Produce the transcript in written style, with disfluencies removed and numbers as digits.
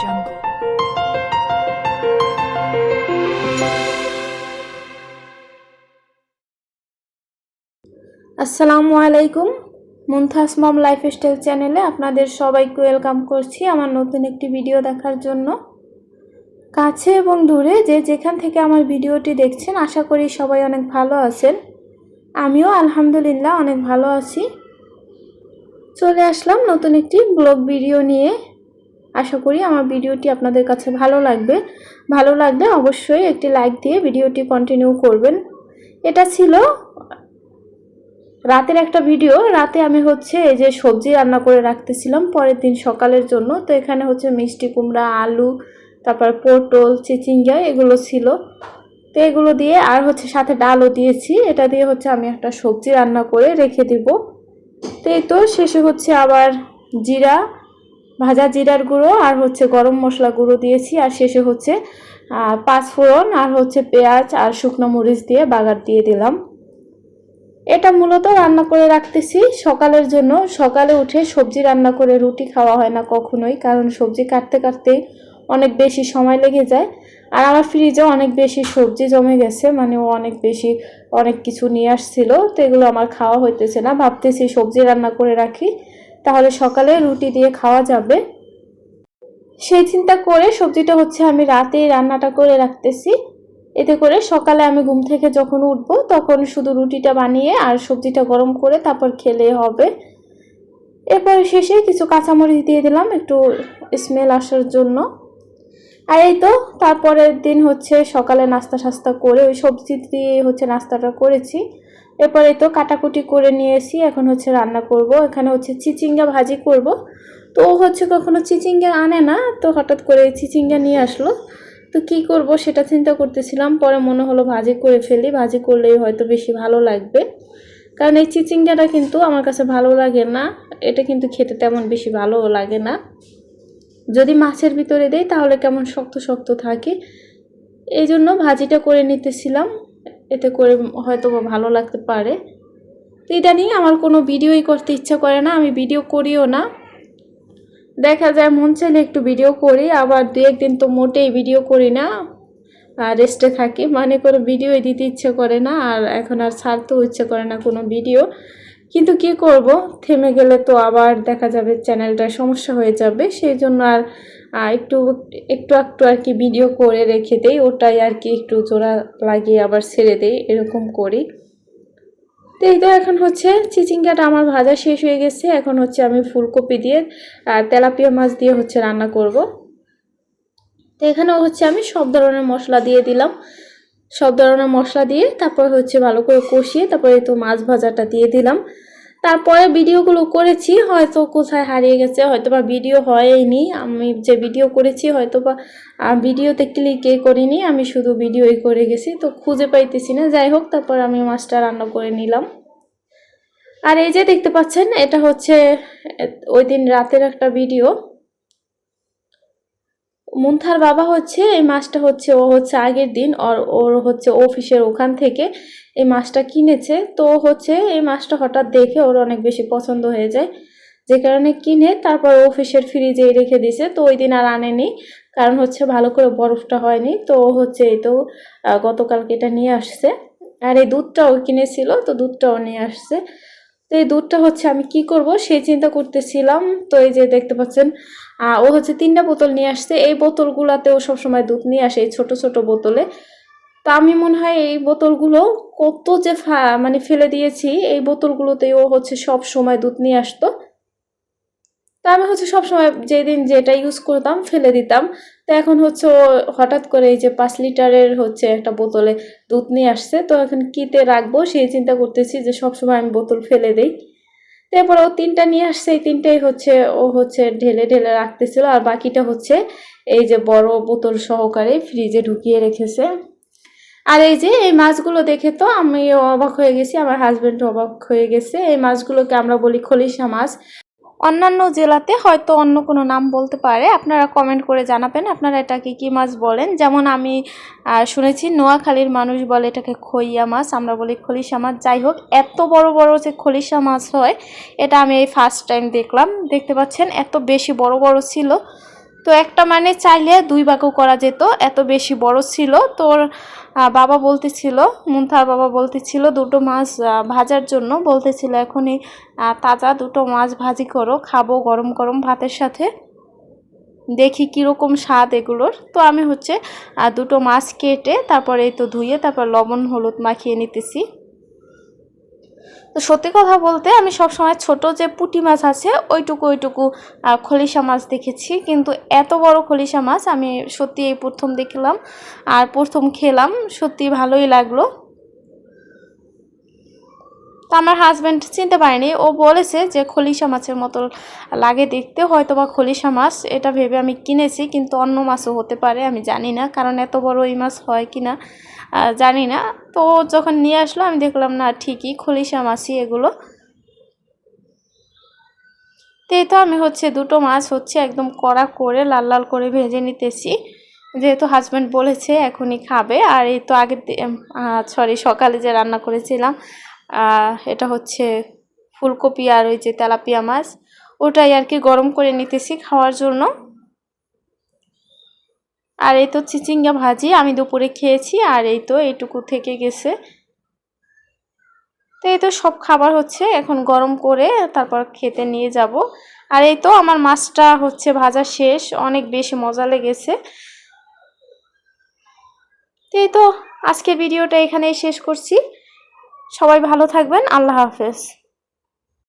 jungle. আসসালামু আলাইকুম। মুনতাহাস মম lifestyle চ্যানেলে আপনাদের সবাইকে ওয়েলকাম করছি আমার নতুন একটি ভিডিও দেখার জন্য। কাছে এবং দূরে যে যেখান থেকে আমার ভিডিওটি দেখছেন আশা করি সবাই অনেক ভালো আছেন। আমিও আলহামদুলিল্লাহ অনেক ভালো আছি। চলে আসলাম নতুন একটি ব্লগ ভিডিও নিয়ে। আশা করি আমার ভিডিওটি আপনাদের কাছে ভালো লাগবে। ভালো লাগলে অবশ্যই একটি লাইক দিয়ে ভিডিওটি কন্টিনিউ করবেন। এটা ছিল রাতের একটা ভিডিও। রাতে আমি এই যে সবজি রান্না করে রাখতেছিলাম পরের দিন সকালের জন্য। তো এখানে মিষ্টি কুমড়া, আলু, তারপর পটল, চিচিঙ্গা এগুলো ছিল। তো এগুলো দিয়ে আর সাথে ডালও দিয়েছি। এটা দিয়ে আমি একটা সবজি রান্না করে রেখে দিব। তো এই তো শেষে আবার জিরা, ভাজা জিরার গুঁড়ো আর গরম মশলা গুঁড়ো দিয়েছি। আর শেষে পাঁচফোড়ন আর পেঁয়াজ আর শুকনো মরিচ দিয়ে বাগার দিয়ে দিলাম। এটা মূলত রান্না করে রাখতেছি সকালের জন্য। সকালে উঠে সবজি রান্না করে রুটি খাওয়া হয় না কখনোই, কারণ সবজি কাটতে কাটতে অনেক বেশি সময় লেগে যায়। আর আমার ফ্রিজে অনেক বেশি সবজি জমে গেছে, মানে ও অনেক কিছু নিয়ে আসছিল। তো এগুলো আমার খাওয়া হইতেছে না। ভাবতেছি সবজি রান্না করে রাখি, তাহলে সকালে রুটি দিয়ে খাওয়া যাবে। সেই চিন্তা করে সবজিটা আমি রাতেই রান্নাটা করে রাখতেছি। এতে করে সকালে আমি ঘুম থেকে যখন উঠব তখন শুধু রুটিটা বানিয়ে আর সবজিটা গরম করে তারপর খেলে হবে। এরপর শেষে কিছু কাঁচামরিচ দিয়ে দিলাম একটু স্মেল আসার জন্য। আর এই তো তারপরের দিন সকালে নাস্তা করে ওই সবজি দিয়ে নাস্তাটা করেছি। এরপরে তো কাটাকুটি করে নিয়েছি। এখন রান্না করব। এখানে চিচিঙ্গা ভাজি করব। তো কখনো চিচিঙ্গা আনে না, তো হঠাৎ করে চিচিঙ্গা নিয়ে আসলো। তো কি করব সেটা চিন্তা করতেছিলাম, পরে মনে হলো ভাজি করে ফেলি। ভাজি করলেই হয়তো বেশি ভালো লাগবে, কারণ এই চিচিঙ্গাটা কিন্তু আমার কাছে ভালো লাগে না। এটা কিন্তু খেতে তেমন বেশি ভালো লাগে না। যদি মাছের ভিতরে দেই তাহলে কেমন শক্ত শক্ত থাকে। এই জন্য ভাজিটা করে নিতেছিলাম, এতে করে হয়তো ভালো লাগতে পারে। তো ইদানিং আমার কোনো ভিডিওই করতে ইচ্ছা করে না, আমি ভিডিও করিও না। দেখা যায় মন চাইলে একটু ভিডিও করি, আবার দু একদিন তো মোটেই ভিডিও করি না, আর রেস্টে থাকি। মানে কোনো ভিডিও দিতে ইচ্ছে করে না, আর এখন আর ছাড়তেও ইচ্ছে করে না কোনো ভিডিও। কিন্তু কি করব, থেমে গেলে তো আবার দেখা যাবে চ্যানেলটার সমস্যা হয়ে যাবে। সেই জন্য আর একটু একটু একটু আর কি ভিডিও করে রেখে দেই, ওটাই আর কি একটু জোড়া লাগিয়ে আবার ছেড়ে দেই, এরকম করি। তো এই তো এখন চিচিঙ্গাটা আমার ভাজা শেষ হয়ে গেছে। এখন আমি ফুলকপি দিয়ে তেলাপিয়া মাছ দিয়ে রান্না করব। তো এখানেও আমি সব ধরনের মশলা দিয়ে দিলাম। সব ধরনের মশলা দিয়ে তারপর ভালো করে কষিয়ে তারপরে তো মাছ ভাজাটা দিয়ে দিলাম। তারপরে ভিডিওগুলো করেছি, হয়তো কোথায় হারিয়ে গেছে, হয়তো বা ভিডিও হয়নি। আমি যে ভিডিও করেছি হয়তো বা ভিডিওতে ক্লিকে করিনি, আমি শুধু ভিডিওই করে গেছি, তো খুঁজে পাইতেছি না। যাই হোক, তারপর আমি মাছটা রান্না করে নিলাম। আর এই যে দেখতে পাচ্ছেন, এটা ওই দিন রাতের একটা ভিডিও। মুনথার বাবা এই মাছটা ও আগের দিন ওর অফিসের ওখান থেকে এই মাছটা কিনেছে। তো এই মাছটা হঠাৎ দেখে ওর অনেক বেশি পছন্দ হয়ে যায়, যে কারণে কিনে তারপর অফিসের ফ্রিজে রেখে দিয়েছে। তো ওই দিন আর আনেনি, কারণ ভালো করে বরফটা হয়নি। তো এই তো গতকালকে এটা নিয়ে আসছে। আর এই দুধটাও কিনেছিল, তো দুধটাও নিয়ে আসছে। তো এই দুধটা আমি কি করব সেই চিন্তা করতেছিলাম। তো এই যে দেখতে পাচ্ছেন, ও 3টা বোতল নিয়ে আসছে। এই বোতলগুলাতে ও সবসময় দুধ নিয়ে আসে, এই ছোট ছোট বোতলে। তো আমি মনে হয় এই বোতলগুলো কত যে মানে ফেলে দিয়েছি। এই বোতলগুলোতে ও সব সময় দুধ নিয়ে আসতো। তো আমি সবসময় যেদিন যেটা ইউজ করতাম ফেলে দিতাম। তো এখন ও হঠাৎ করে এই যে 5 লিটারের একটা বোতলে দুধ নিয়ে আসছে। তো এখন কিতে রাখবো সেই চিন্তা করতেছি, যে সবসময় আমি বোতল ফেলে দিই। তারপর ও 3টা নিয়ে আসছে, এই 3টাই ও ঢেলে ঢেলে রাখতেছিল, আর বাকিটা এই যে বড় বোতল সহকারে ফ্রিজে ঢুকিয়ে রেখেছে। আর এই যে এই মাছগুলো দেখে তো আমি অবাক হয়ে গেছি, আমার হাজবেন্ড অবাক হয়ে গেছে। এই মাছগুলোকে আমরা বলি খলিশা মাছ। অন্যান্য জেলাতে হয়তো অন্য কোনো নাম বলতে পারে, আপনারা কমেন্ট করে জানাবেন আপনারা এটাকে কি মাছ বলেন। যেমন আমি শুনেছি নোয়াখালীর মানুষ বলে এটাকে খইয়া মাছ, আমরা বলি খলিশা মাছ। যাই হোক, এত বড় বড় যে খলিশা মাছ হয় এটা আমি এই ফার্স্ট টাইম দেখলাম। দেখতে পাচ্ছেন এত বেশি বড় বড় ছিল। তো একটা মানে চাইলে 2 ভাগও করা যেত, এত বেশি বড় ছিল। তোর বাবা বলতেছিল, মুনতাহার বাবা বলতেছিল দুটো মাছ ভাজার জন্য, বলতেছিল এখনই তাজা দুটো মাছ ভাজি করো, খাবো গরম গরম ভাতের সাথে, দেখি কীরকম স্বাদ এগুলোর। তো আমি হচ্ছে দুটো মাছ কেটে তারপরে এই তো ধুয়ে তারপর লবণ হলুদ মাখিয়ে নিতেছি। তো সত্যি কথা বলতে আমি সবসময় ছোট যে পুঁটি মাছ আছে ওইটুকু খলিশা মাছ দেখেছি, কিন্তু এত বড় খলিশা মাছ আমি সত্যি এই প্রথম দেখলাম আর প্রথম খেলাম, সত্যি ভালোই লাগলো। তো আমার হাজব্যান্ড চিনতে পারেনি, ও বলেছে যে খলিশা মাছের মতো লাগে দেখতে, হয়তো বা খলিশা মাছ এটা ভেবে আমি কিনেছি, কিন্তু অন্য মাছও হতে পারে, আমি জানি না, কারণ এত বড় এই মাছ হয় কি না জানি না। তো যখন নিয়ে আসলো আমি দেখলাম না ঠিকই খলিশা মাছই এগুলো। তো এই তো আমি হচ্ছে দুটো মাছ হচ্ছে একদম কড়া করে লাল লাল করে ভেজে নিতেছি, যেহেতু হাজব্যান্ড বলেছে এখনই খাবে। আর এই তো আগের সকালে যে রান্না করেছিলাম এটা হচ্ছে ফুলকপি আর ওই যে তেলাপিয়া মাছ, ওটাই আর কি গরম করে নিতেছি খাওয়ার জন্য। আর এই তো চিচিঙ্গা ভাজি আমি দুপুরে খেয়েছি, আর এই তো এইটুকু থেকে গেছে। তো এই তো সব খাবার হচ্ছে এখন গরম করে তারপর খেতে নিয়ে যাব। আর এই তো আমার মাছটা হচ্ছে ভাজা শেষ, অনেক বেশি মজা লেগেছে। তো এই তো আজকের ভিডিওটা এখানেই শেষ করছি। সবাই ভালো থাকবেন, আল্লাহ হাফেজ।